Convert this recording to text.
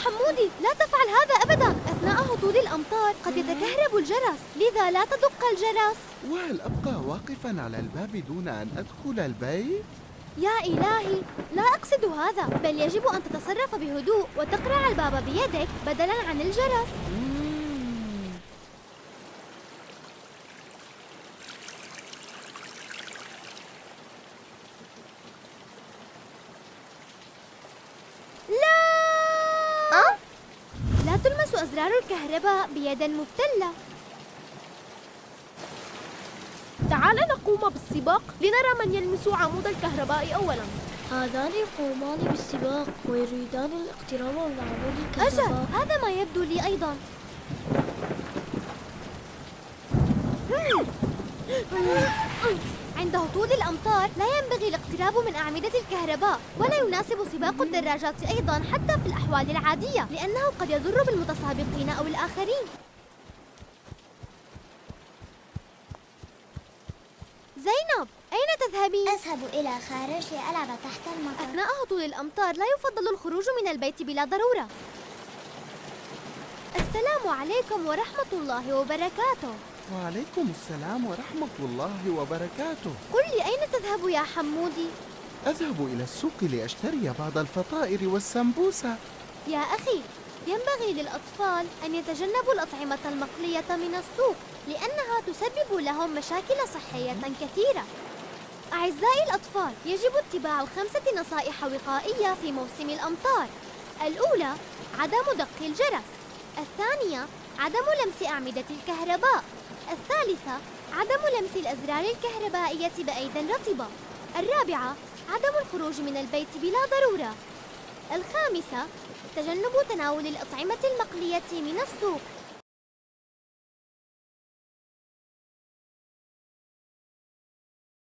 حمودي، لا تفعل هذا أبداً. أثناء هطول الأمطار قد يتكهرب الجرس، لذا لا تدق الجرس. وهل أبقى واقفاً على الباب دون أن أدخل البيت؟ يا إلهي، لا أقصد هذا، بل يجب أن تتصرف بهدوء وتقرع الباب بيدك بدلاً عن الجرس. لا تلمس أزرار الكهرباء بيد مبتلة. تعال نقوم بالسباق لنرى من يلمس عمود الكهرباء أولاً. هذان يقومان بالسباق ويريدان الاقتراب من عمود أجل، الكهرباء. هذا ما يبدو لي أيضاً. عند هطول الأمطار لا ينبغي الاقتراب من أعمدة الكهرباء، ولا يناسب سباق الدراجات أيضاً حتى في الأحوال العادية، لأنه قد يضر بالمتسابقين أو الآخرين. زينب، أين تذهبين؟ أذهب إلى خارج لألعب تحت المطر. أثناء هطول الأمطار لا يفضل الخروج من البيت بلا ضرورة. السلام عليكم ورحمة الله وبركاته. وعليكم السلام ورحمة الله وبركاته. قل لي، أين تذهب يا حمودي؟ أذهب إلى السوق لأشتري بعض الفطائر والسمبوسة. يا أخي، ينبغي للأطفال أن يتجنبوا الأطعمة المقلية من السوق، لأنها تسبب لهم مشاكل صحية كثيرة. أعزائي الأطفال، يجب اتباع 5 نصائح وقائية في موسم الأمطار. الأولى، عدم دق الجرس. الثانية، عدم لمس أعمدة الكهرباء. الثالثة، عدم لمس الأزرار الكهربائية بأيد رطبة. الرابعة، عدم الخروج من البيت بلا ضرورة. الخامسة، تجنب تناول الأطعمة المقلية من السوق.